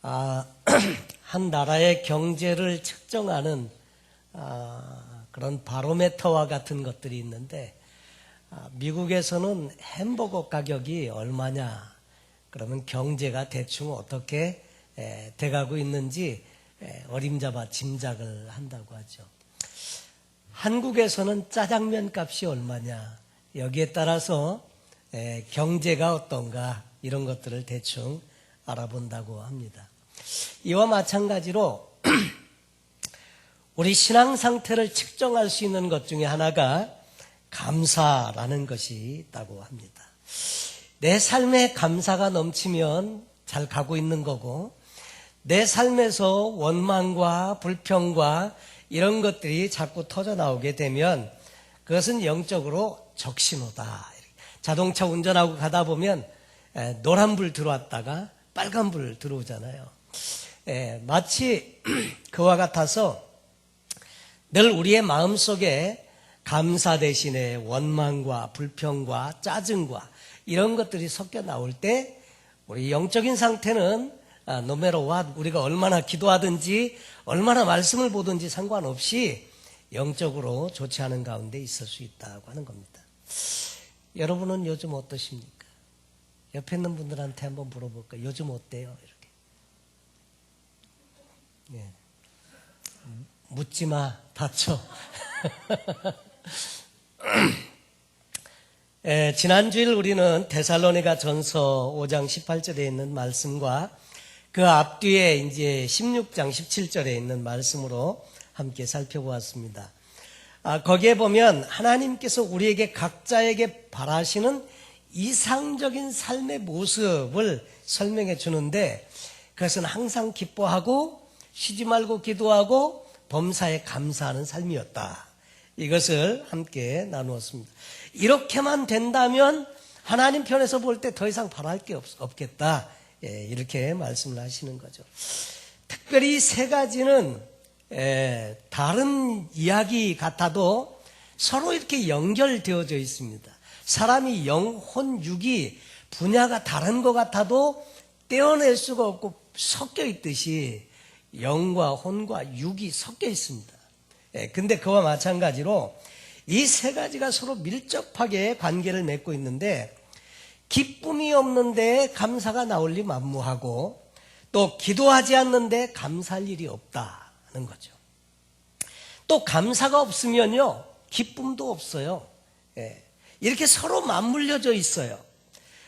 한 나라의 경제를 측정하는 그런 바로메터와 같은 것들이 있는데, 미국에서는 햄버거 가격이 얼마냐, 그러면 경제가 대충 어떻게 돼가고 있는지 어림잡아 짐작을 한다고 하죠. 한국에서는 짜장면 값이 얼마냐, 여기에 따라서 경제가 어떤가, 이런 것들을 대충 알아본다고 합니다. 이와 마찬가지로 우리 신앙 상태를 측정할 수 있는 것 중에 하나가 감사라는 것이 있다고 합니다. 내 삶에 감사가 넘치면 잘 가고 있는 거고, 내 삶에서 원망과 불평과 이런 것들이 자꾸 터져 나오게 되면 그것은 영적으로 적신호다. 자동차 운전하고 가다 보면 노란불 들어왔다가 빨간불 들어오잖아요. 마치 그와 같아서 늘 우리의 마음속에 감사 대신에 원망과 불평과 짜증과 이런 것들이 섞여 나올 때 우리 영적인 상태는 no matter what, 우리가 얼마나 기도하든지 얼마나 말씀을 보든지 상관없이 영적으로 좋지 않은 가운데 있을 수 있다고 하는 겁니다. 여러분은 요즘 어떠십니까? 옆에 있는 분들한테 한번 물어볼까요? 요즘 어때요? 이렇게. 예. 묻지 마, 다쳐. 지난주일 우리는 데살로니가 전서 5장 18절에 있는 말씀과 그 앞뒤에 이제 16장 17절에 있는 말씀으로 함께 살펴보았습니다. 거기에 보면 하나님께서 우리에게 각자에게 바라시는 이상적인 삶의 모습을 설명해 주는데, 그것은 항상 기뻐하고 쉬지 말고 기도하고 범사에 감사하는 삶이었다. 이것을 함께 나누었습니다. 이렇게만 된다면 하나님 편에서 볼 때 더 이상 바랄 게 없겠다. 이렇게 말씀을 하시는 거죠. 특별히 세 가지는 다른 이야기 같아도 서로 이렇게 연결되어져 있습니다. 사람이 영혼, 육이 분야가 다른 것 같아도 떼어낼 수가 없고 섞여 있듯이 영과 혼과 육이 섞여 있습니다. 근데 그와 마찬가지로 이 세 가지가 서로 밀접하게 관계를 맺고 있는데, 기쁨이 없는데 감사가 나올 리 만무하고, 또 기도하지 않는데 감사할 일이 없다는 거죠. 또 감사가 없으면요, 기쁨도 없어요. 이렇게 서로 맞물려져 있어요.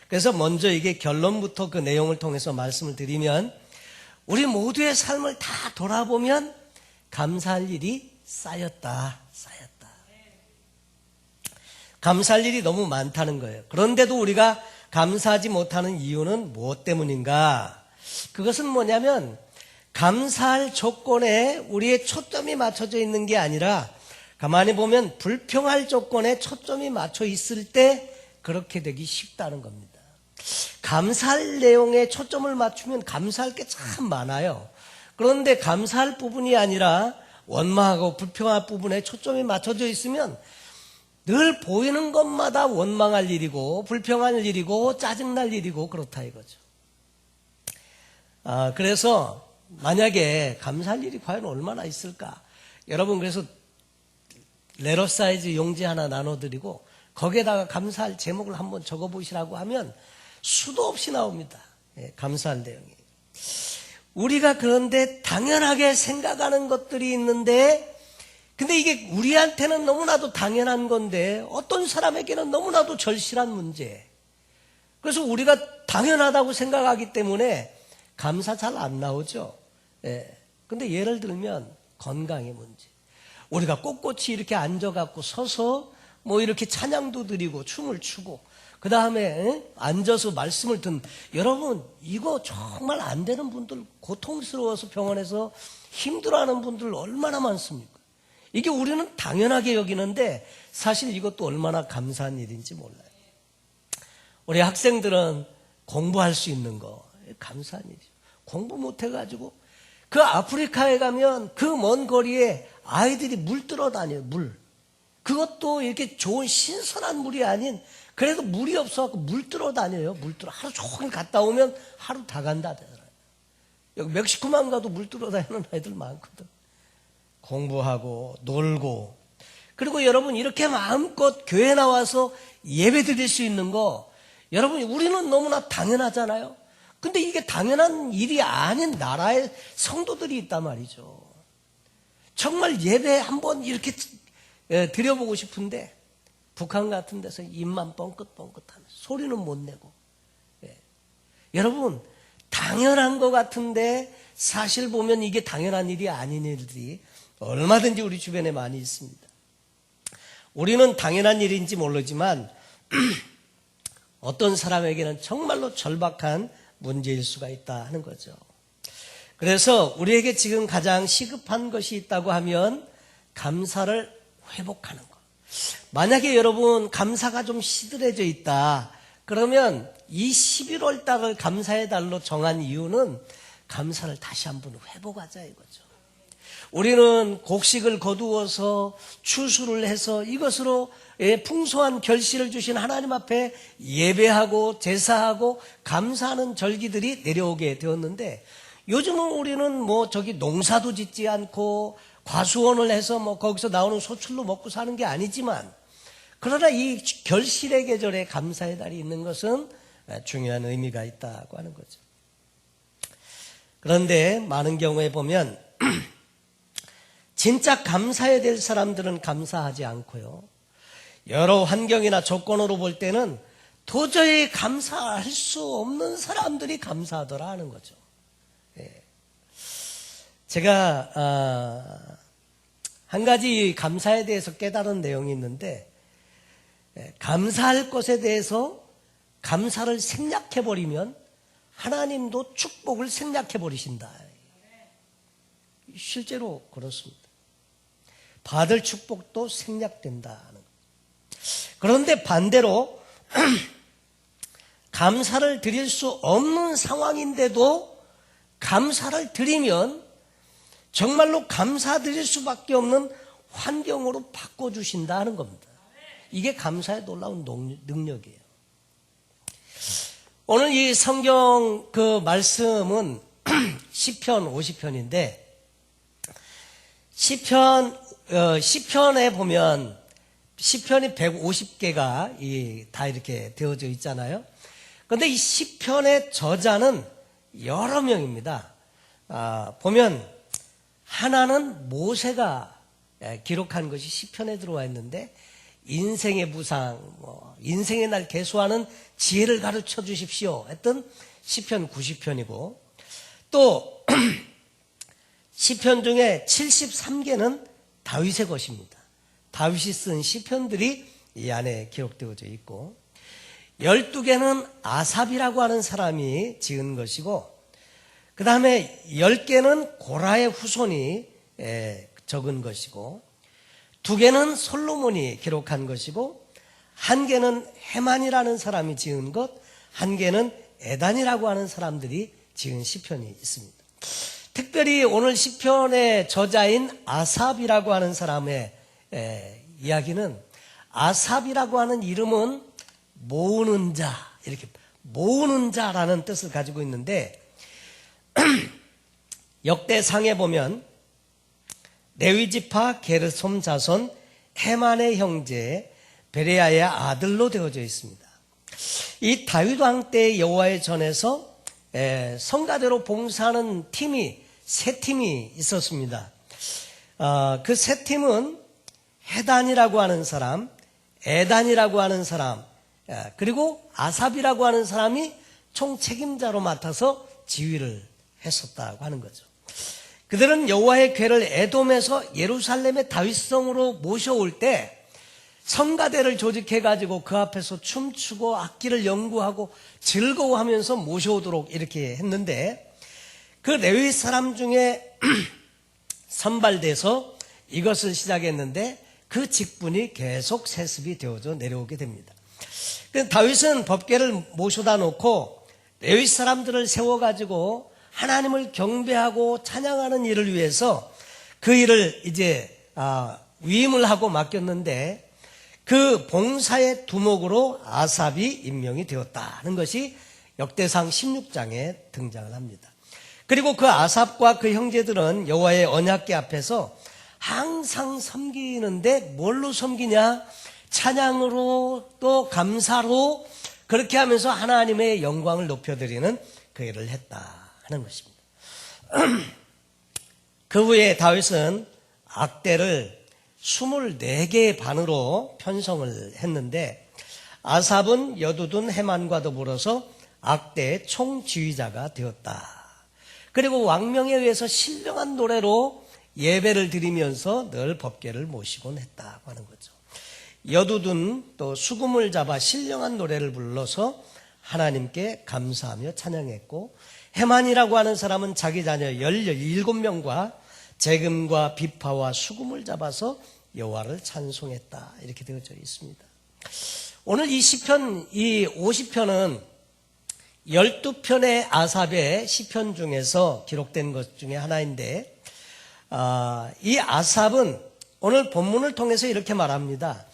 그래서 먼저 이게 결론부터 그 내용을 통해서 말씀을 드리면, 우리 모두의 삶을 다 돌아보면 감사할 일이 쌓였다. 감사할 일이 너무 많다는 거예요. 그런데도 우리가 감사하지 못하는 이유는 무엇 때문인가? 그것은 뭐냐면, 감사할 조건에 우리의 초점이 맞춰져 있는 게 아니라, 가만히 보면 불평할 조건에 초점이 맞춰 있을 때 그렇게 되기 쉽다는 겁니다. 감사할 내용에 초점을 맞추면 감사할 게 참 많아요. 그런데 감사할 부분이 아니라 원망하고 불평할 부분에 초점이 맞춰져 있으면 늘 보이는 것마다 원망할 일이고 불평할 일이고 짜증날 일이고 그렇다 이거죠. 그래서 만약에 감사할 일이 과연 얼마나 있을까? 여러분, 그래서 레러 사이즈 용지 하나 나눠드리고 거기에다가 감사할 제목을 한번 적어보시라고 하면 수도 없이 나옵니다. 감사할 내용이. 우리가 그런데 당연하게 생각하는 것들이 있는데, 근데 이게 우리한테는 너무나도 당연한 건데 어떤 사람에게는 너무나도 절실한 문제. 그래서 우리가 당연하다고 생각하기 때문에 감사 잘 안 나오죠. 근데 예를 들면 건강의 문제. 우리가 꼿꼿이 이렇게 앉아갖고 서서 뭐 이렇게 찬양도 드리고 춤을 추고 그 다음에 앉아서 말씀을 듣는, 여러분 이거 정말 안 되는 분들, 고통스러워서 병원에서 힘들어하는 분들 얼마나 많습니까? 이게 우리는 당연하게 여기는데 사실 이것도 얼마나 감사한 일인지 몰라요. 우리 학생들은 공부할 수 있는 거 감사한 일이죠. 공부 못해가지고 그 아프리카에 가면 그 먼 거리에 아이들이 물 뜨러 다녀요. 물. 그것도 이렇게 좋은 신선한 물이 아닌, 그래도 물이 없어갖고 물 뜨러 다녀요. 물 뜨러 하루 종일 갔다 오면 하루 다 간다. 여기 멕시코만 가도 물 뚫어 다니는 아이들 많거든. 공부하고 놀고. 그리고 여러분 이렇게 마음껏 교회 나와서 예배 드릴 수 있는 거 여러분 우리는 너무나 당연하잖아요. 근데 이게 당연한 일이 아닌 나라의 성도들이 있단 말이죠. 정말 예배 한번 이렇게 드려보고 싶은데 북한 같은 데서 입만 뻥긋뻥긋하면서 소리는 못 내고. 여러분 당연한 것 같은데 사실 보면 이게 당연한 일이 아닌 일들이 얼마든지 우리 주변에 많이 있습니다. 우리는 당연한 일인지 모르지만 어떤 사람에게는 정말로 절박한 문제일 수가 있다 하는 거죠. 그래서 우리에게 지금 가장 시급한 것이 있다고 하면 감사를 회복하는 것. 만약에 여러분 감사가 좀 시들해져 있다 그러면 이 11월 달을 감사의 달로 정한 이유는 감사를 다시 한번 회복하자 이거죠. 우리는 곡식을 거두어서 추수를 해서 이것으로 풍성한 결실을 주신 하나님 앞에 예배하고 제사하고 감사하는 절기들이 내려오게 되었는데 요즘은 우리는 농사도 짓지 않고 과수원을 해서 거기서 나오는 소출로 먹고 사는 게 아니지만 그러나 이 결실의 계절에 감사의 달이 있는 것은 중요한 의미가 있다고 하는 거죠. 그런데 많은 경우에 보면 진짜 감사해야 될 사람들은 감사하지 않고요. 여러 환경이나 조건으로 볼 때는 도저히 감사할 수 없는 사람들이 감사하더라 하는 거죠. 제가 한 가지 감사에 대해서 깨달은 내용이 있는데 감사할 것에 대해서 감사를 생략해버리면 하나님도 축복을 생략해버리신다. 실제로 그렇습니다. 받을 축복도 생략된다는 것. 그런데 반대로 감사를 드릴 수 없는 상황인데도 감사를 드리면 정말로 감사드릴 수밖에 없는 환경으로 바꿔주신다는 겁니다. 이게 감사의 놀라운 능력이에요. 오늘 이 성경 그 말씀은 시편 50편인데 시편에 보면 시편이 150개가 다 이렇게 되어져 있잖아요. 그런데 이 시편의 저자는 여러 명입니다. 보면 하나는 모세가 기록한 것이 시편에 들어와 있는데 인생의 무상, 인생의 날 개수하는 지혜를 가르쳐 주십시오 했던 시편 90편이고 또 시편 중에 73개는 다윗의 것입니다. 다윗이 쓴 시편들이 이 안에 기록되어져 있고 12개는 아삽이라고 하는 사람이 지은 것이고 그 다음에 10개는 고라의 후손이 적은 것이고 2개는 솔로몬이 기록한 것이고 1개는 헤만이라는 사람이 지은 것, 1개는 에단이라고 하는 사람들이 지은 시편이 있습니다. 특별히 오늘 시편의 저자인 아삽이라고 하는 사람의 이야기는 아삽이라고 하는 이름은 모으는 자, 이렇게 모으는 자라는 뜻을 가지고 있는데 역대상에 보면 레위지파 게르솜 자손 헤만의 형제 베레야의 아들로 되어져 있습니다. 이 다윗 왕 때 여호와의 전에서 성가대로 봉사하는 팀이 세 팀이 있었습니다. 그 세 팀은 헤단이라고 하는 사람, 에단이라고 하는 사람, 그리고 아삽이라고 하는 사람이 총 책임자로 맡아서 지휘를 했었다고 하는 거죠. 그들은 여호와의 궤를 에돔에서 예루살렘의 다윗성으로 모셔올 때 성가대를 조직해가지고 그 앞에서 춤추고 악기를 연구하고 즐거워하면서 모셔오도록 이렇게 했는데 그 레위 사람 중에 선발돼서 이것을 시작했는데 그 직분이 계속 세습이 되어져 내려오게 됩니다. 다윗은 법궤를 모셔다 놓고 레위 사람들을 세워가지고 하나님을 경배하고 찬양하는 일을 위해서 그 일을 이제 위임을 하고 맡겼는데 그 봉사의 두목으로 아삽이 임명이 되었다는 것이 역대상 16장에 등장을 합니다. 그리고 그 아삽과 그 형제들은 여호와의 언약궤 앞에서 항상 섬기는데 뭘로 섬기냐? 찬양으로 또 감사로 그렇게 하면서 하나님의 영광을 높여드리는 그 일을 했다 하는 것입니다. 그 후에 다윗은 악대를 24개의 반으로 편성을 했는데 아삽은 여두둔 헤만과 더불어서 악대의 총지휘자가 되었다. 그리고 왕명에 의해서 신령한 노래로 예배를 드리면서 늘 법궤를 모시곤 했다고 하는 거죠. 여두둔 또 수금을 잡아 신령한 노래를 불러서 하나님께 감사하며 찬양했고 헤만이라고 하는 사람은 자기 자녀 17명과 재금과 비파와 수금을 잡아서 여호와를 찬송했다. 이렇게 되어져 있습니다. 오늘 이 시편, 이 50편은 12편의 아삽의 시편 중에서 기록된 것 중에 하나인데 이 아삽은 오늘 본문을 통해서 이렇게 말합니다.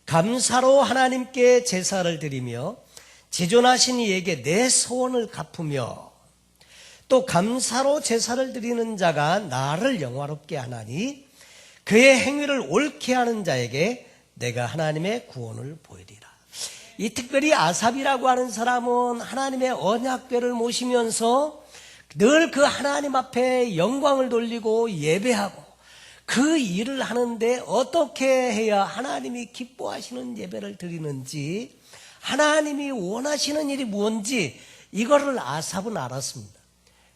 감사로 하나님께 제사를 드리며 지존하신 이에게 내 소원을 갚으며 또 감사로 제사를 드리는 자가 나를 영화롭게 하나니 그의 행위를 옳게 하는 자에게 내가 하나님의 구원을 보이리라. 이 특별히 아삽이라고 하는 사람은 하나님의 언약궤를 모시면서 늘 그 하나님 앞에 영광을 돌리고 예배하고 그 일을 하는데 어떻게 해야 하나님이 기뻐하시는 예배를 드리는지 하나님이 원하시는 일이 뭔지 이거를 아삽은 알았습니다.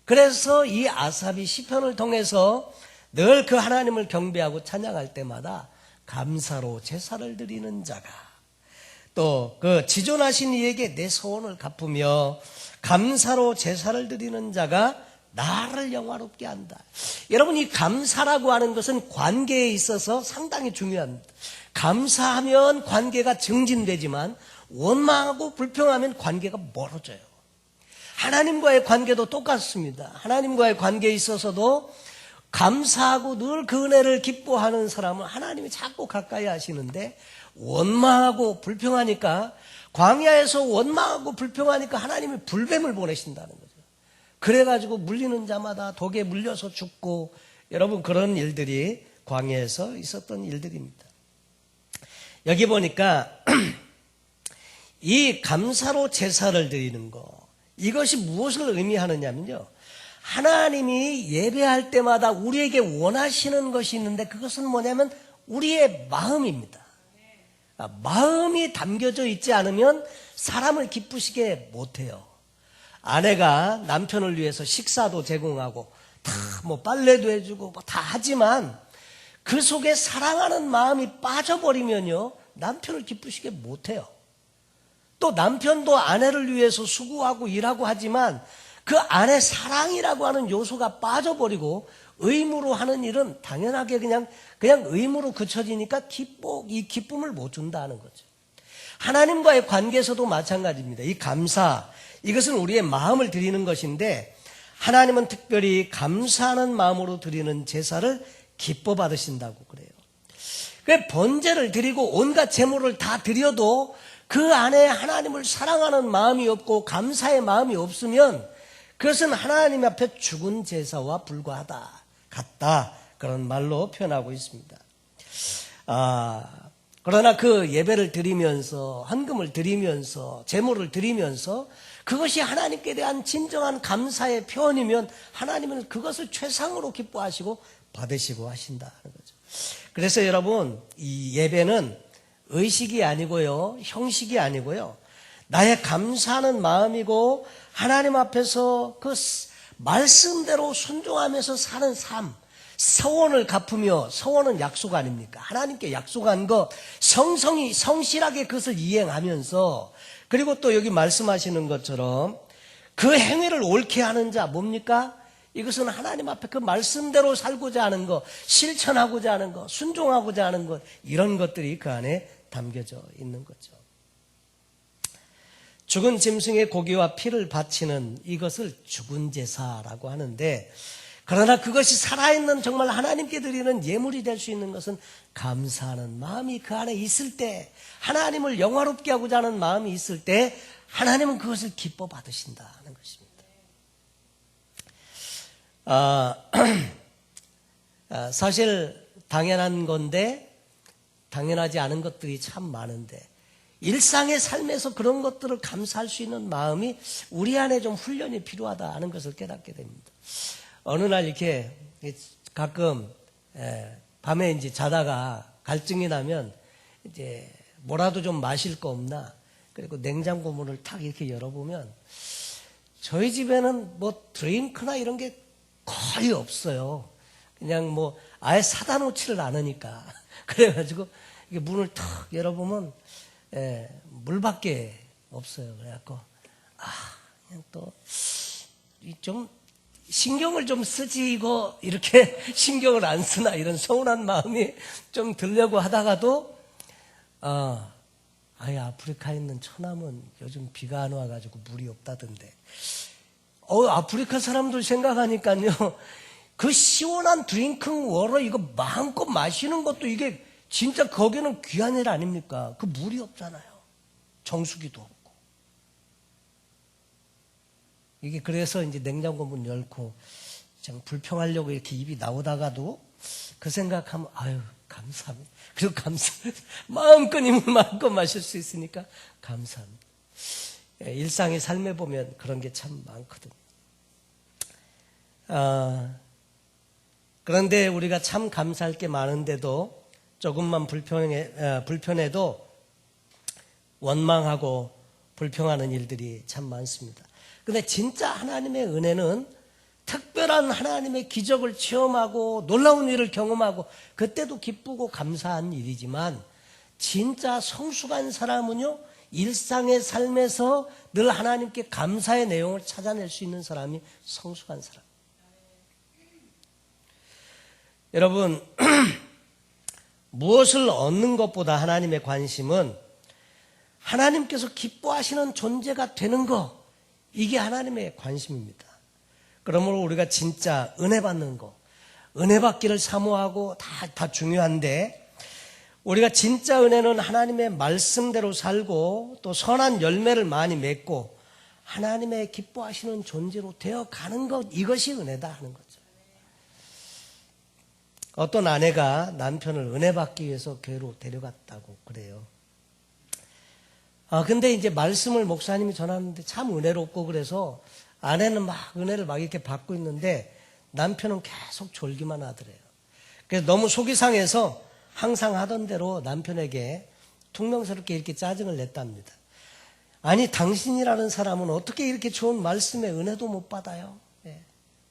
그래서 이 아삽이 시편을 통해서 늘 그 하나님을 경배하고 찬양할 때마다 감사로 제사를 드리는 자가 또 그 지존하신 이에게 내 소원을 갚으며 감사로 제사를 드리는 자가 나를 영화롭게 한다. 여러분, 이 감사라고 하는 것은 관계에 있어서 상당히 중요합니다. 감사하면 관계가 증진되지만 원망하고 불평하면 관계가 멀어져요. 하나님과의 관계도 똑같습니다. 하나님과의 관계에 있어서도 감사하고 늘 그 은혜를 기뻐하는 사람은 하나님이 자꾸 가까이 하시는데 원망하고 불평하니까 광야에서 원망하고 불평하니까 하나님이 불뱀을 보내신다는 거죠. 그래가지고 물리는 자마다 독에 물려서 죽고 여러분 그런 일들이 광야에서 있었던 일들입니다. 여기 보니까 이 감사로 제사를 드리는 거 이것이 무엇을 의미하느냐면요. 하나님이 예배할 때마다 우리에게 원하시는 것이 있는데 그것은 뭐냐면 우리의 마음입니다. 마음이 담겨져 있지 않으면 사람을 기쁘시게 못해요. 아내가 남편을 위해서 식사도 제공하고 다 뭐 빨래도 해주고 뭐 다 하지만 그 속에 사랑하는 마음이 빠져버리면요 남편을 기쁘시게 못해요. 또 남편도 아내를 위해서 수고하고 일하고 하지만 그 안에 사랑이라고 하는 요소가 빠져버리고 의무로 하는 일은 당연하게 그냥 의무로 그쳐지니까 이 기쁨을 못 준다는 거죠. 하나님과의 관계에서도 마찬가지입니다. 이 감사, 이것은 우리의 마음을 드리는 것인데 하나님은 특별히 감사하는 마음으로 드리는 제사를 기뻐 받으신다고 그래요. 그 번제를 드리고 온갖 제물을 다 드려도 그 안에 하나님을 사랑하는 마음이 없고 감사의 마음이 없으면 그것은 하나님 앞에 죽은 제사와 불과하다, 같다 그런 말로 표현하고 있습니다. 그러나 그 예배를 드리면서 헌금을 드리면서 제물을 드리면서 그것이 하나님께 대한 진정한 감사의 표현이면 하나님은 그것을 최상으로 기뻐하시고 받으시고 하신다는 거죠. 그래서 여러분 이 예배는 의식이 아니고요 형식이 아니고요 나의 감사하는 마음이고 하나님 앞에서 그 말씀대로 순종하면서 사는 삶, 서원을 갚으며 서원은 약속 아닙니까? 하나님께 약속한 것 성실하게 그것을 이행하면서 그리고 또 여기 말씀하시는 것처럼 그 행위를 옳게 하는 자 뭡니까? 이것은 하나님 앞에 그 말씀대로 살고자 하는 것, 실천하고자 하는 것, 순종하고자 하는 것 이런 것들이 그 안에 담겨져 있는 거죠. 죽은 짐승의 고기와 피를 바치는 이것을 죽은 제사라고 하는데 그러나 그것이 살아있는 정말 하나님께 드리는 예물이 될 수 있는 것은 감사하는 마음이 그 안에 있을 때 하나님을 영화롭게 하고자 하는 마음이 있을 때 하나님은 그것을 기뻐 받으신다는 것입니다. 사실 당연한 건데 당연하지 않은 것들이 참 많은데 일상의 삶에서 그런 것들을 감사할 수 있는 마음이 우리 안에 좀 훈련이 필요하다 하는 것을 깨닫게 됩니다. 어느 날 이렇게 가끔 밤에 이제 자다가 갈증이 나면 이제 뭐라도 좀 마실 거 없나, 그리고 냉장고 문을 탁 이렇게 열어보면 저희 집에는 뭐 드링크나 이런 게 거의 없어요. 그냥 뭐 아예 사다 놓지를 않으니까. 그래가지고 이게 문을 탁 열어보면 물밖에 없어요. 그래갖고 그냥 또 좀 신경을 좀 쓰지 이거 이렇게 신경을 안 쓰나 이런 서운한 마음이 좀 들려고 하다가도 아프리카에 있는 처남은 요즘 비가 안 와가지고 물이 없다던데. 아프리카 사람들 생각하니까요, 그 시원한 드링킹 워터 이거 마음껏 마시는 것도 이게 진짜 거기는 귀한 일 아닙니까? 그 물이 없잖아요. 정수기도 없고. 이게 그래서 이제 냉장고 문 열고 그냥 불평하려고 이렇게 입이 나오다가도 그 생각하면 감사합니다. 그리고 마음껏 이 물 마음껏 마실 수 있으니까 감사합니다. 일상의 삶에 보면 그런 게 참 많거든요. 그런데 우리가 참 감사할 게 많은데도 조금만 불편해도 원망하고 불평하는 일들이 참 많습니다. 근데 진짜 하나님의 은혜는 특별한 하나님의 기적을 체험하고 놀라운 일을 경험하고 그때도 기쁘고 감사한 일이지만, 진짜 성숙한 사람은요, 일상의 삶에서 늘 하나님께 감사의 내용을 찾아낼 수 있는 사람이 성숙한 사람. 여러분, 무엇을 얻는 것보다 하나님의 관심은 하나님께서 기뻐하시는 존재가 되는 것, 이게 하나님의 관심입니다. 그러므로 우리가 진짜 은혜 받는 거, 은혜 받기를 사모하고 다 중요한데, 우리가 진짜 은혜는 하나님의 말씀대로 살고 또 선한 열매를 많이 맺고 하나님의 기뻐하시는 존재로 되어가는 것, 이것이 은혜다 하는 거죠. 어떤 아내가 남편을 은혜 받기 위해서 교회로 데려갔다고 그래요. 근데 이제 말씀을 목사님이 전하는데 참 은혜롭고, 그래서 아내는 막 은혜를 막 이렇게 받고 있는데 남편은 계속 졸기만 하더래요. 그래서 너무 속이 상해서 항상 하던 대로 남편에게 퉁명스럽게 이렇게 짜증을 냈답니다. 아니, 당신이라는 사람은 어떻게 이렇게 좋은 말씀에 은혜도 못 받아요?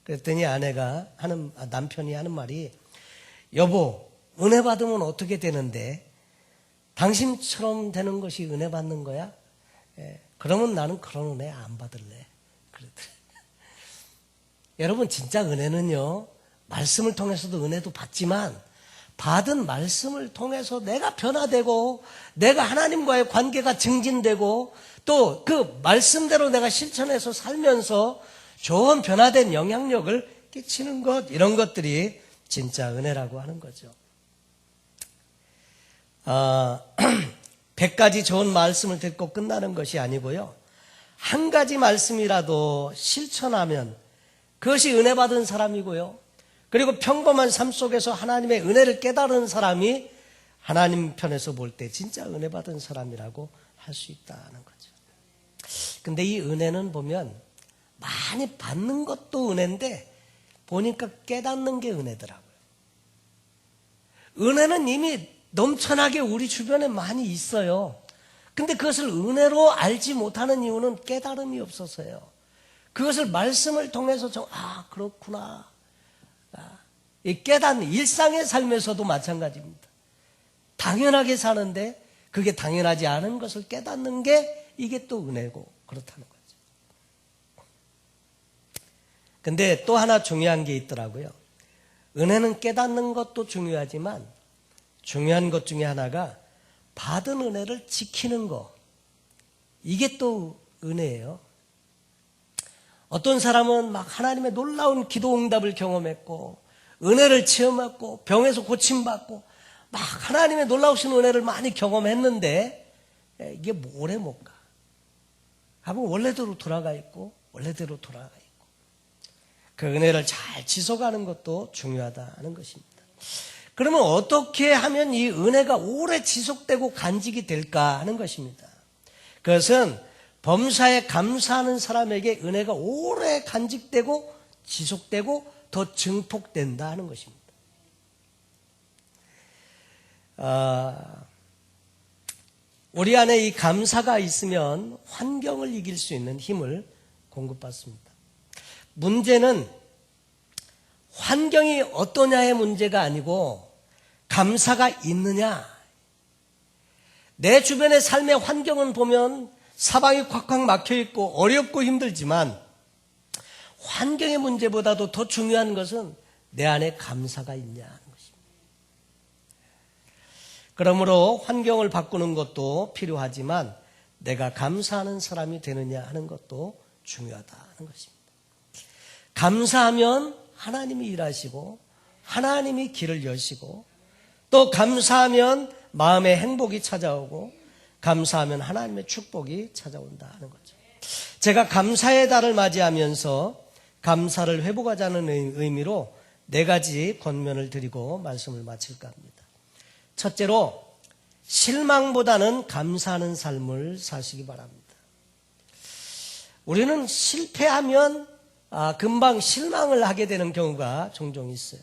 그랬더니 남편이 하는 말이, 여보, 은혜 받으면 어떻게 되는데 당신처럼 되는 것이 은혜 받는 거야? 그러면 나는 그런 은혜 안 받을래. 그러더래. 여러분, 진짜 은혜는요, 말씀을 통해서도 은혜도 받지만 받은 말씀을 통해서 내가 변화되고 내가 하나님과의 관계가 증진되고 또 그 말씀대로 내가 실천해서 살면서 좋은 변화된 영향력을 끼치는 것, 이런 것들이 진짜 은혜라고 하는 거죠. 100가지 좋은 말씀을 듣고 끝나는 것이 아니고요, 한 가지 말씀이라도 실천하면 그것이 은혜 받은 사람이고요, 그리고 평범한 삶 속에서 하나님의 은혜를 깨달은 사람이 하나님 편에서 볼 때 진짜 은혜 받은 사람이라고 할 수 있다는 거죠. 근데 이 은혜는 보면 많이 받는 것도 은혜인데 보니까 깨닫는 게 은혜더라고요. 은혜는 이미 넘쳐나게 우리 주변에 많이 있어요. 근데 그것을 은혜로 알지 못하는 이유는 깨달음이 없어서요. 그것을 말씀을 통해서 그렇구나. 이 깨닫는, 일상의 삶에서도 마찬가지입니다. 당연하게 사는데 그게 당연하지 않은 것을 깨닫는 게 이게 또 은혜고 그렇다는 거죠. 근데 또 하나 중요한 게 있더라고요. 은혜는 깨닫는 것도 중요하지만 중요한 것 중에 하나가 받은 은혜를 지키는 것, 이게 또 은혜예요. 어떤 사람은 막 하나님의 놀라운 기도 응답을 경험했고 은혜를 체험했고 병에서 고침받고 막 하나님의 놀라우신 은혜를 많이 경험했는데 이게 오래 못 가. 하면 원래대로 돌아가 있고 원래대로 돌아가 있고. 그 은혜를 잘 지속하는 것도 중요하다는 것입니다. 그러면 어떻게 하면 이 은혜가 오래 지속되고 간직이 될까 하는 것입니다. 그것은 범사에 감사하는 사람에게 은혜가 오래 간직되고 지속되고 더 증폭된다 하는 것입니다. 우리 안에 이 감사가 있으면 환경을 이길 수 있는 힘을 공급받습니다. 문제는 환경이 어떠냐의 문제가 아니고 감사가 있느냐. 내 주변의 삶의 환경은 보면 사방이 콱콱 막혀 있고 어렵고 힘들지만 환경의 문제보다도 더 중요한 것은 내 안에 감사가 있냐 하는 것입니다. 그러므로 환경을 바꾸는 것도 필요하지만 내가 감사하는 사람이 되느냐 하는 것도 중요하다 하는 것입니다. 감사하면 하나님이 일하시고 하나님이 길을 여시고 또 감사하면 마음의 행복이 찾아오고 감사하면 하나님의 축복이 찾아온다 하는 거죠. 제가 감사의 달을 맞이하면서 감사를 회복하자는 의미로 4가지 권면을 드리고 말씀을 마칠까 합니다. 첫째로 실망보다는 감사하는 삶을 사시기 바랍니다. 우리는 실패하면 금방 실망을 하게 되는 경우가 종종 있어요.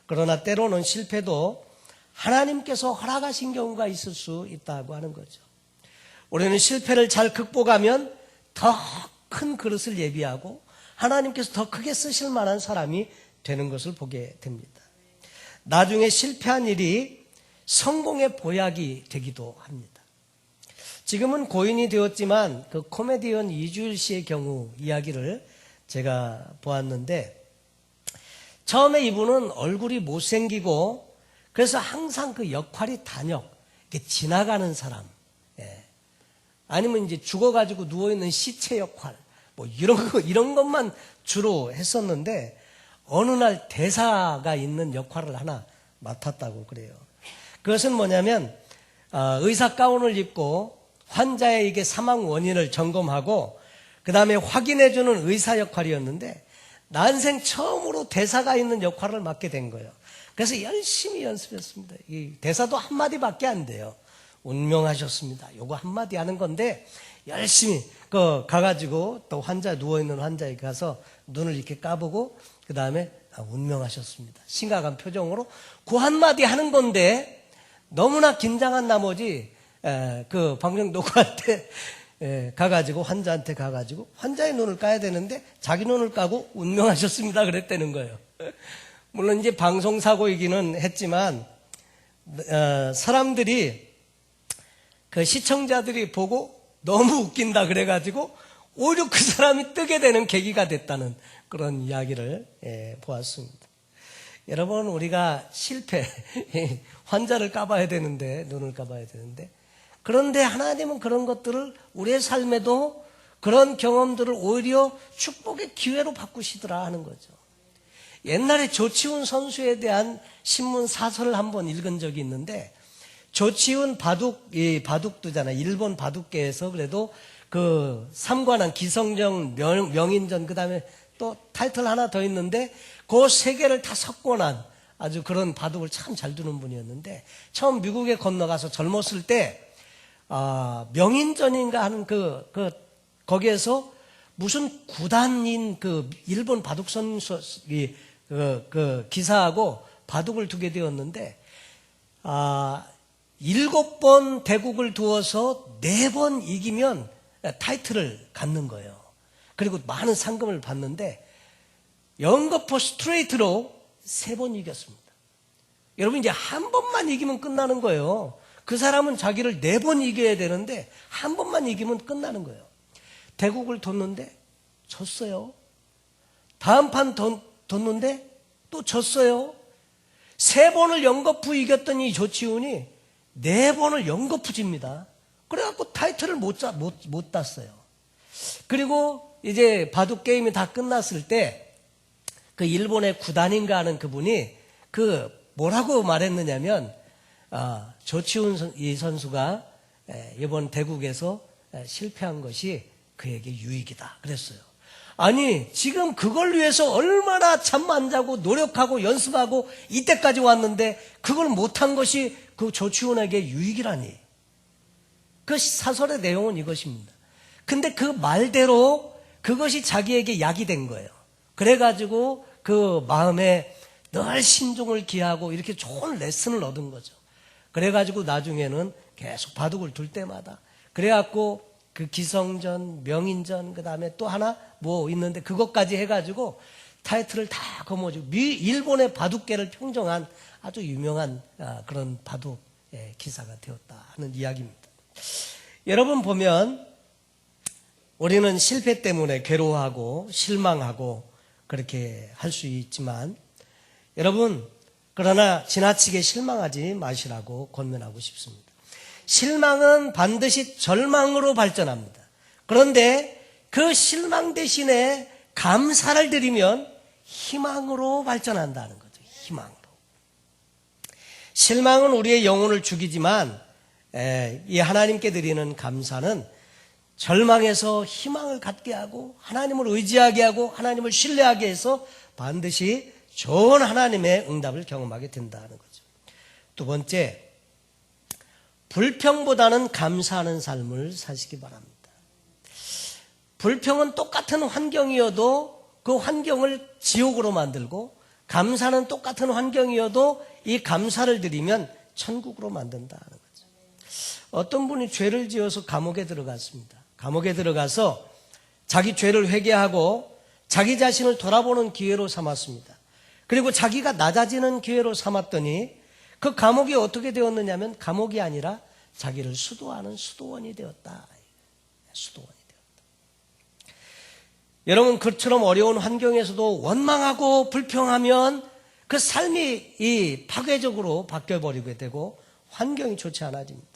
그러나 때로는 실패도 하나님께서 허락하신 경우가 있을 수 있다고 하는 거죠. 우리는 실패를 잘 극복하면 더 큰 그릇을 예비하고 하나님께서 더 크게 쓰실 만한 사람이 되는 것을 보게 됩니다. 나중에 실패한 일이 성공의 보약이 되기도 합니다. 지금은 고인이 되었지만 그 코미디언 이주일 씨의 경우 이야기를 제가 보았는데 처음에 이분은 얼굴이 못생기고 그래서 항상 그 역할이 단역, 이렇게 지나가는 사람, 아니면 이제 죽어가지고 누워있는 시체 역할, 뭐 이런 것만 주로 했었는데 어느 날 대사가 있는 역할을 하나 맡았다고 그래요. 그것은 뭐냐면 의사 가운을 입고 환자의 이게 사망 원인을 점검하고 그 다음에 확인해주는 의사 역할이었는데 난생 처음으로 대사가 있는 역할을 맡게 된 거예요. 그래서 열심히 연습했습니다. 이 대사도 한마디밖에 안 돼요. 운명하셨습니다. 요거 한마디 하는 건데 열심히 가가지고 또 누워있는 환자에게 가서 눈을 이렇게 까보고 그 다음에 운명하셨습니다. 심각한 표정으로 그 한마디 하는 건데 너무나 긴장한 나머지 그 방송 녹화할 때 가가지고 환자한테 가가지고 환자의 눈을 까야 되는데 자기 눈을 까고 운명하셨습니다 그랬다는 거예요. 물론 이제 방송사고이기는 했지만 사람들이 그 시청자들이 보고 너무 웃긴다 그래가지고 오히려 그 사람이 뜨게 되는 계기가 됐다는 그런 이야기를 보았습니다. 여러분 우리가 실패 환자를 까봐야 되는데 눈을 까봐야 되는데 그런데 하나님은 그런 것들을 우리의 삶에도 그런 경험들을 오히려 축복의 기회로 바꾸시더라 하는 거죠. 옛날에 조치훈 선수에 대한 신문 사설을 한번 읽은 적이 있는데 조치훈 바둑두잖아요. 일본 바둑계에서 그래도 그 삼관왕 기성정 명인전 그 다음에 또 타이틀 하나 더 있는데 그 3개를 다 석권한 아주 그런 바둑을 참 잘 두는 분이었는데 처음 미국에 건너가서 젊었을 때 명인전인가 하는 거기에서 무슨 구단인 그 일본 바둑 선수 그 기사하고 바둑을 두게 되었는데 7번 대국을 두어서 4번 이기면 타이틀을 갖는 거예요. 그리고 많은 상금을 받는데 영거포 스트레이트로 3번 이겼습니다. 여러분 이제 한 번만 이기면 끝나는 거예요. 그 사람은 자기를 4번 이겨야 되는데 한 번만 이기면 끝나는 거예요. 대국을 뒀는데 졌어요. 다음 판 뒀는데 또 졌어요. 3번을 영거푸 이겼던 이 조치훈이 4번을 영거푸 집니다. 그래갖고 타이틀을 못 땄어요. 그리고 이제 바둑 게임이 다 끝났을 때 그 일본의 구단인가 하는 그분이 뭐라고 말했느냐면 조치훈 이 선수가 이번 대국에서 실패한 것이 그에게 유익이다 그랬어요. 아니, 지금 그걸 위해서 얼마나 잠 안 자고 노력하고 연습하고 이때까지 왔는데 그걸 못한 것이 그 조치훈에게 유익이라니. 그 사설의 내용은 이것입니다. 근데 그 말대로 그것이 자기에게 약이 된 거예요. 그래가지고 그 마음에 늘 신중을 기하고 이렇게 좋은 레슨을 얻은 거죠. 그래가지고 나중에는 계속 바둑을 둘 때마다 그래갖고 그 기성전, 명인전, 그 다음에 또 하나 뭐 있는데 그것까지 해가지고 타이틀을 다 거머쥐고 일본의 바둑계를 평정한 아주 유명한 그런 바둑 기사가 되었다 하는 이야기입니다. 여러분 보면 우리는 실패 때문에 괴로워하고 실망하고 그렇게 할 수 있지만 여러분 그러나 지나치게 실망하지 마시라고 권면하고 싶습니다. 실망은 반드시 절망으로 발전합니다. 그런데 그 실망 대신에 감사를 드리면 희망으로 발전한다는 거죠. 희망으로. 실망은 우리의 영혼을 죽이지만 이 하나님께 드리는 감사는 절망에서 희망을 갖게 하고 하나님을 의지하게 하고 하나님을 신뢰하게 해서 반드시 좋은 하나님의 응답을 경험하게 된다는 거죠. 두 번째, 불평보다는 감사하는 삶을 사시기 바랍니다. 불평은 똑같은 환경이어도 그 환경을 지옥으로 만들고 감사는 똑같은 환경이어도 이 감사를 드리면 천국으로 만든다는 거죠. 어떤 분이 죄를 지어서 감옥에 들어갔습니다. 감옥에 들어가서 자기 죄를 회개하고 자기 자신을 돌아보는 기회로 삼았습니다. 그리고 자기가 낮아지는 기회로 삼았더니 그 감옥이 어떻게 되었느냐면 감옥이 아니라 자기를 수도하는 수도원이 되었다. 수도원이 되었다. 여러분 그처럼 어려운 환경에서도 원망하고 불평하면 그 삶이 이 파괴적으로 바뀌어버리게 되고 환경이 좋지 않아집니다.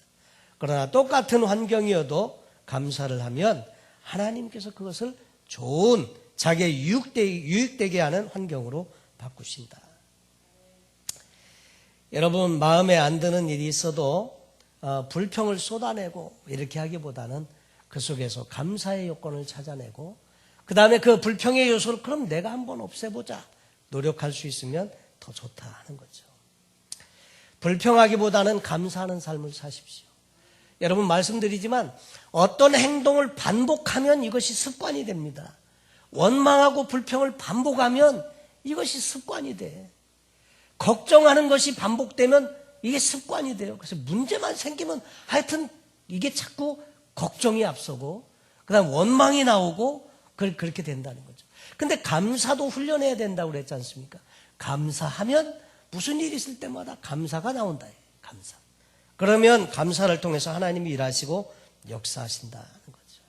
그러나 똑같은 환경이어도 감사를 하면 하나님께서 그것을 좋은 자기의 유익되게 하는 환경으로 바꾸신다. 여러분 마음에 안 드는 일이 있어도 불평을 쏟아내고 이렇게 하기보다는 그 속에서 감사의 요건을 찾아내고 그 다음에 그 불평의 요소를 그럼 내가 한번 없애보자 노력할 수 있으면 더 좋다 하는 거죠. 불평하기보다는 감사하는 삶을 사십시오. 여러분 말씀드리지만 어떤 행동을 반복하면 이것이 습관이 됩니다. 원망하고 불평을 반복하면 이것이 습관이 돼. 걱정하는 것이 반복되면 이게 습관이 돼요. 그래서 문제만 생기면 하여튼 이게 자꾸 걱정이 앞서고 그다음 원망이 나오고 그렇게 된다는 거죠. 근데 감사도 훈련해야 된다고 그랬지 않습니까? 감사하면 무슨 일이 있을 때마다 감사가 나온다. 감사. 그러면 감사를 통해서 하나님이 일하시고 역사하신다는 거죠.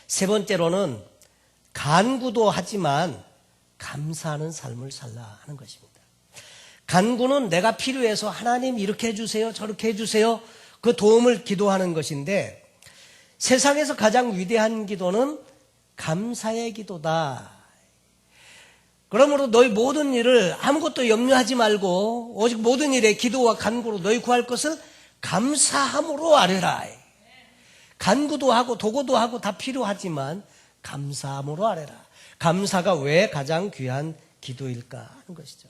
세 번째로는 간구도 하지만 감사하는 삶을 살라 하는 것입니다. 간구는 내가 필요해서 하나님 이렇게 해주세요 저렇게 해주세요 그 도움을 기도하는 것인데 세상에서 가장 위대한 기도는 감사의 기도다. 그러므로 너희 모든 일을 아무것도 염려하지 말고 오직 모든 일에 기도와 간구로 너희 구할 것을 감사함으로 아뢰라. 간구도 하고 도구도 하고 다 필요하지만 감사함으로 아뢰라. 감사가 왜 가장 귀한 기도일까 하는 것이죠.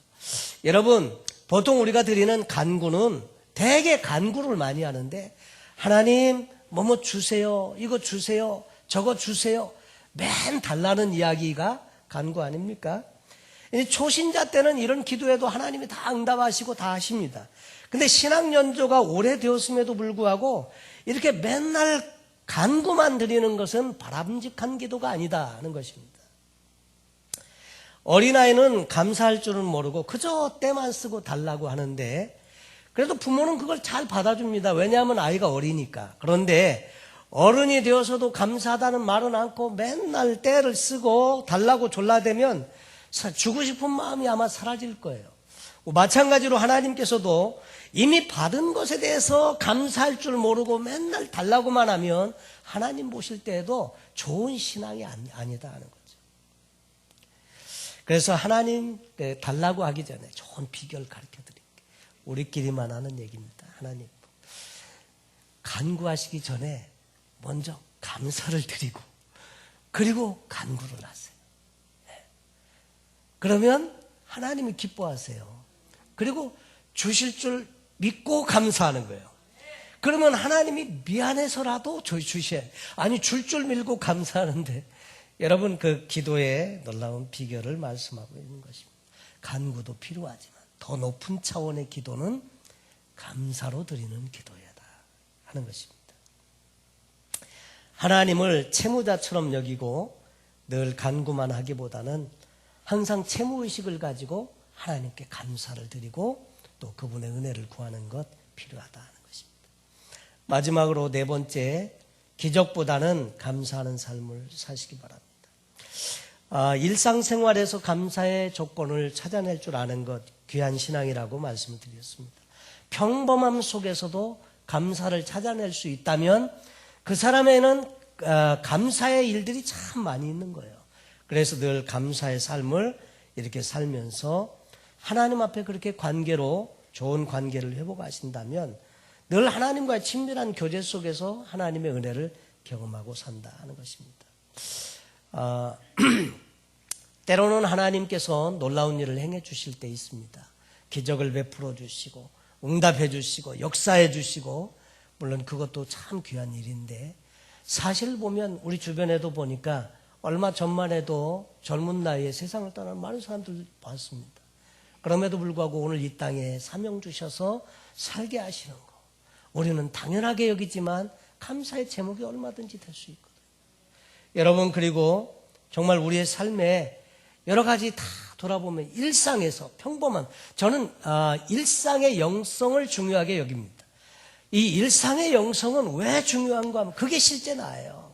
여러분 보통 우리가 드리는 간구는 대개 간구를 많이 하는데 하나님 뭐뭐 주세요 이거 주세요 저거 주세요 맨 달라는 이야기가 간구 아닙니까? 초신자 때는 이런 기도에도 하나님이 다 응답하시고 다 하십니다. 근데 신앙 연조가 오래되었음에도 불구하고 이렇게 맨날 간구만 드리는 것은 바람직한 기도가 아니다 하는 것입니다. 어린아이는 감사할 줄은 모르고 그저 때만 쓰고 달라고 하는데 그래도 부모는 그걸 잘 받아줍니다. 왜냐하면 아이가 어리니까. 그런데 어른이 되어서도 감사하다는 말은 않고 맨날 때를 쓰고 달라고 졸라대면 주고 싶은 마음이 아마 사라질 거예요. 마찬가지로 하나님께서도 이미 받은 것에 대해서 감사할 줄 모르고 맨날 달라고만 하면 하나님 보실 때에도 좋은 신앙이 아니다 하는 거죠. 그래서 하나님 달라고 하기 전에 좋은 비결 가르쳐 드릴게요. 우리끼리만 하는 얘기입니다. 하나님 간구하시기 전에 먼저 감사를 드리고 그리고 간구를 하세요. 그러면 하나님이 기뻐하세요. 그리고 주실 줄 믿고 감사하는 거예요. 그러면 하나님이 미안해서라도 주셔야 돼요. 아니 줄 줄 밀고 감사하는데 여러분 그 기도의 놀라운 비결을 말씀하고 있는 것입니다. 간구도 필요하지만 더 높은 차원의 기도는 감사로 드리는 기도야다 하는 것입니다. 하나님을 채무자처럼 여기고 늘 간구만 하기보다는 항상 채무의식을 가지고 하나님께 감사를 드리고 또 그분의 은혜를 구하는 것 필요하다 하는 것입니다. 마지막으로 네 번째, 기적보다는 감사하는 삶을 사시기 바랍니다. 일상생활에서 감사의 조건을 찾아낼 줄 아는 것, 귀한 신앙이라고 말씀을 드렸습니다. 평범함 속에서도 감사를 찾아낼 수 있다면 그 사람에는 감사의 일들이 참 많이 있는 거예요. 그래서 늘 감사의 삶을 이렇게 살면서 하나님 앞에 그렇게 관계로 좋은 관계를 회복하신다면 늘 하나님과의 친밀한 교제 속에서 하나님의 은혜를 경험하고 산다 하는 것입니다. 때로는 하나님께서 놀라운 일을 행해 주실 때 있습니다. 기적을 베풀어 주시고 응답해 주시고 역사해 주시고 물론 그것도 참 귀한 일인데 사실 보면 우리 주변에도 보니까 얼마 전만 해도 젊은 나이에 세상을 떠난 많은 사람들 봤습니다. 그럼에도 불구하고 오늘 이 땅에 사명 주셔서 살게 하시는 거 우리는 당연하게 여기지만 감사의 제목이 얼마든지 될 수 있거든요. 여러분 그리고 정말 우리의 삶에 여러 가지 다 돌아보면 일상에서 평범한 저는 일상의 영성을 중요하게 여깁니다. 이 일상의 영성은 왜 중요한가 하면 그게 실제 나예요.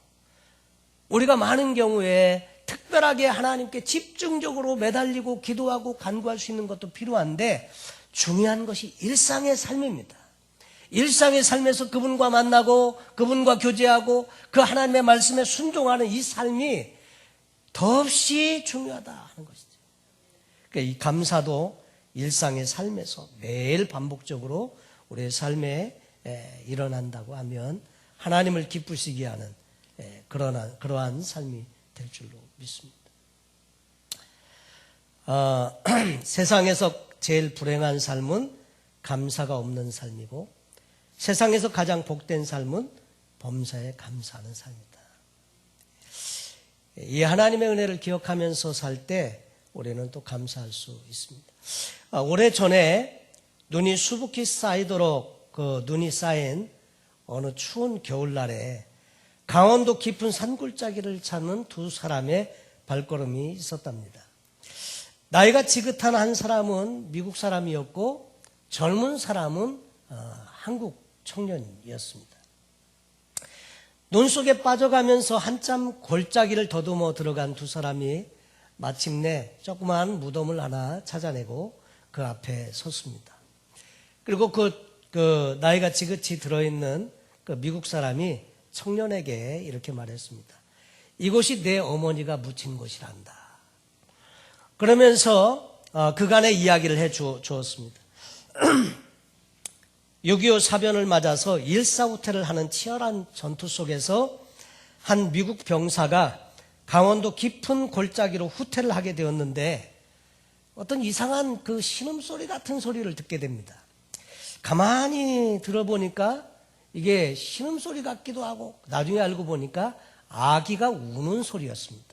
우리가 많은 경우에 특별하게 하나님께 집중적으로 매달리고 기도하고 간구할 수 있는 것도 필요한데 중요한 것이 일상의 삶입니다. 일상의 삶에서 그분과 만나고 그분과 교제하고 그 하나님의 말씀에 순종하는 이 삶이 더없이 중요하다 하는 것이죠. 그러니까 이 감사도 일상의 삶에서 매일 반복적으로 우리의 삶에 일어난다고 하면 하나님을 기쁘시게 하는 그러한 삶이 될 줄로 믿습니다. 세상에서 제일 불행한 삶은 감사가 없는 삶이고 세상에서 가장 복된 삶은 범사에 감사하는 삶이다. 이 하나님의 은혜를 기억하면서 살 때 우리는 또 감사할 수 있습니다. 오래전에 눈이 수북히 쌓이도록 그 눈이 쌓인 어느 추운 겨울날에 강원도 깊은 산골짜기를 찾는 두 사람의 발걸음이 있었답니다. 나이가 지긋한 한 사람은 미국 사람이었고 젊은 사람은 한국 청년이었습니다. 눈 속에 빠져가면서 한참 골짜기를 더듬어 들어간 두 사람이 마침내 조그마한 무덤을 하나 찾아내고 그 앞에 섰습니다. 그리고 그 나이가 지긋이 들어있는 그 미국 사람이 청년에게 이렇게 말했습니다. 이곳이 내 어머니가 묻힌 곳이란다. 그러면서 그간의 이야기를 해 주었습니다. 6.25 사변을 맞아서 일사후퇴를 하는 치열한 전투 속에서 한 미국 병사가 강원도 깊은 골짜기로 후퇴를 하게 되었는데 어떤 이상한 그 신음소리 같은 소리를 듣게 됩니다. 가만히 들어보니까 이게 신음소리 같기도 하고 나중에 알고 보니까 아기가 우는 소리였습니다.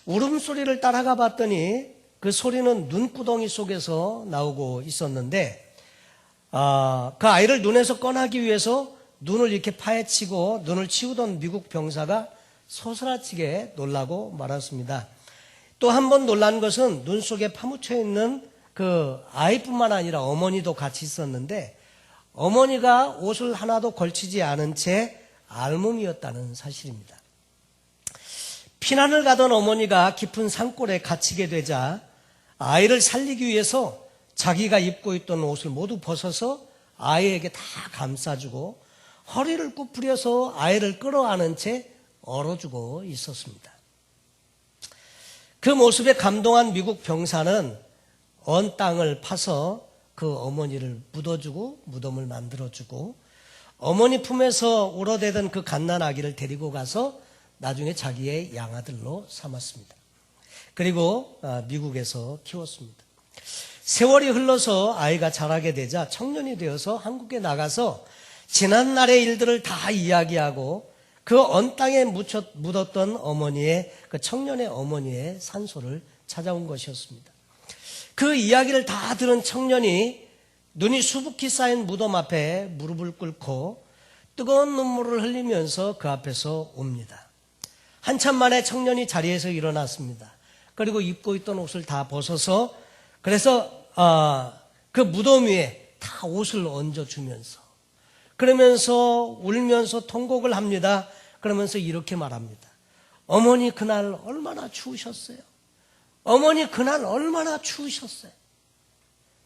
울음소리를 따라가 봤더니 그 소리는 눈구덩이 속에서 나오고 있었는데 그 아이를 눈에서 꺼내기 위해서 눈을 이렇게 파헤치고 눈을 치우던 미국 병사가 소스라치게 놀라고 말았습니다. 또 한 번 놀란 것은 눈 속에 파묻혀 있는 그 아이뿐만 아니라 어머니도 같이 있었는데 어머니가 옷을 하나도 걸치지 않은 채 알몸이었다는 사실입니다. 피난을 가던 어머니가 깊은 산골에 갇히게 되자 아이를 살리기 위해서 자기가 입고 있던 옷을 모두 벗어서 아이에게 다 감싸주고 허리를 구부려서 아이를 끌어안은 채 얼어주고 있었습니다. 그 모습에 감동한 미국 병사는 언 땅을 파서 그 어머니를 묻어주고 무덤을 만들어주고 어머니 품에서 울어대던 그 갓난 아기를 데리고 가서 나중에 자기의 양아들로 삼았습니다. 그리고 미국에서 키웠습니다. 세월이 흘러서 아이가 자라게 되자 청년이 되어서 한국에 나가서 지난날의 일들을 다 이야기하고 그 언 땅에 묻었던 어머니의, 그 청년의 어머니의 산소를 찾아온 것이었습니다. 그 이야기를 다 들은 청년이 눈이 수북히 쌓인 무덤 앞에 무릎을 꿇고 뜨거운 눈물을 흘리면서 그 앞에서 옵니다. 한참 만에 청년이 자리에서 일어났습니다. 그리고 입고 있던 옷을 다 벗어서, 그래서 그 무덤 위에 다 옷을 얹어주면서, 그러면서 울면서 통곡을 합니다. 그러면서 이렇게 말합니다. 어머니 그날 얼마나 추우셨어요. 어머니 그날 얼마나 추우셨어요.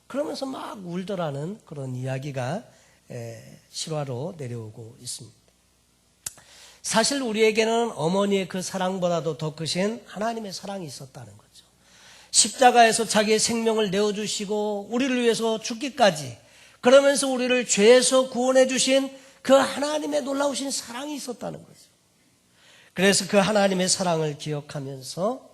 그러면서 막 울더라는 그런 이야기가 실화로 내려오고 있습니다. 사실 우리에게는 어머니의 그 사랑보다도 더 크신 하나님의 사랑이 있었다는 거죠. 십자가에서 자기의 생명을 내어주시고 우리를 위해서 죽기까지, 그러면서 우리를 죄에서 구원해 주신 그 하나님의 놀라우신 사랑이 있었다는 거죠. 그래서 그 하나님의 사랑을 기억하면서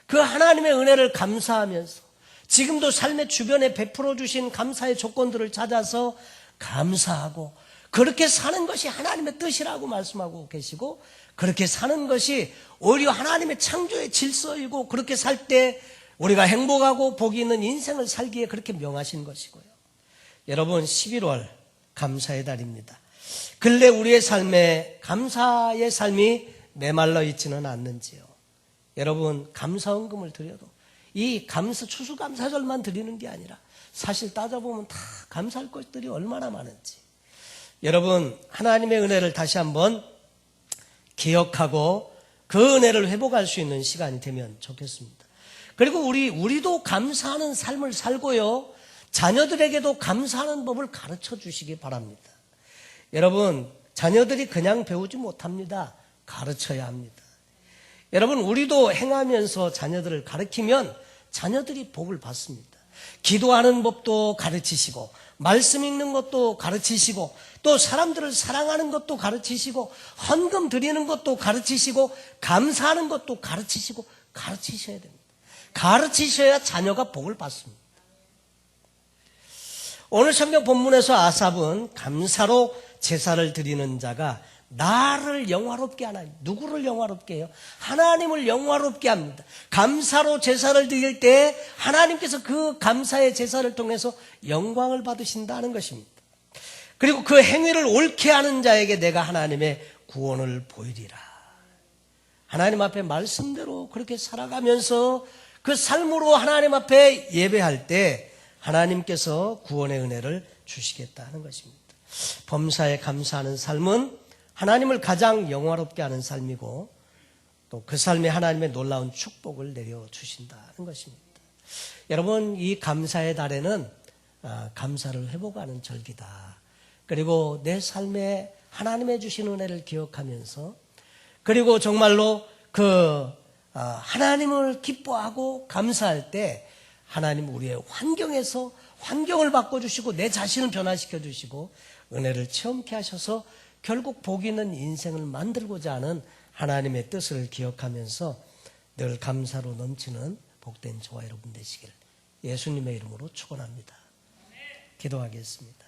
그 하나님의 은혜를 감사하면서 지금도 삶의 주변에 베풀어 주신 감사의 조건들을 찾아서 감사하고, 그렇게 사는 것이 하나님의 뜻이라고 말씀하고 계시고, 그렇게 사는 것이 오히려 하나님의 창조의 질서이고, 그렇게 살 때 우리가 행복하고 복이 있는 인생을 살기에 그렇게 명하신 것이고요. 여러분, 11월 감사의 달입니다. 근래 우리의 삶에 감사의 삶이 메말라 있지는 않는지요. 여러분, 감사헌금을 드려도 이 추수감사절만 드리는 게 아니라 사실 따져보면 다 감사할 것들이 얼마나 많은지, 여러분, 하나님의 은혜를 다시 한번 기억하고 그 은혜를 회복할 수 있는 시간이 되면 좋겠습니다. 그리고 우리도 감사하는 삶을 살고요, 자녀들에게도 감사하는 법을 가르쳐 주시기 바랍니다. 여러분, 자녀들이 그냥 배우지 못합니다. 가르쳐야 합니다. 여러분, 우리도 행하면서 자녀들을 가르치면 자녀들이 복을 받습니다. 기도하는 법도 가르치시고, 말씀 읽는 것도 가르치시고, 또 사람들을 사랑하는 것도 가르치시고, 헌금 드리는 것도 가르치시고, 감사하는 것도 가르치시고, 가르치셔야 됩니다. 가르치셔야 자녀가 복을 받습니다. 오늘 성경 본문에서 아삽은 감사로 제사를 드리는 자가 나를 영화롭게 하나요? 누구를 영화롭게 해요? 하나님을 영화롭게 합니다. 감사로 제사를 드릴 때 하나님께서 그 감사의 제사를 통해서 영광을 받으신다는 것입니다. 그리고 그 행위를 옳게 하는 자에게 내가 하나님의 구원을 보이리라. 하나님 앞에 말씀대로 그렇게 살아가면서 그 삶으로 하나님 앞에 예배할 때 하나님께서 구원의 은혜를 주시겠다는 것입니다. 범사에 감사하는 삶은 하나님을 가장 영화롭게 하는 삶이고, 또 그 삶에 하나님의 놀라운 축복을 내려주신다는 것입니다. 여러분, 이 감사의 달에는 감사를 회복하는 절기다. 그리고 내 삶에 하나님의 주신 은혜를 기억하면서, 그리고 정말로 하나님을 기뻐하고 감사할 때 하나님 우리의 환경에서 환경을 바꿔주시고 내 자신을 변화시켜 주시고 은혜를 체험케 하셔서 결국 복 있는 인생을 만들고자 하는 하나님의 뜻을 기억하면서 늘 감사로 넘치는 복된 저와 여러분 되시길 예수님의 이름으로 축원합니다. 기도하겠습니다.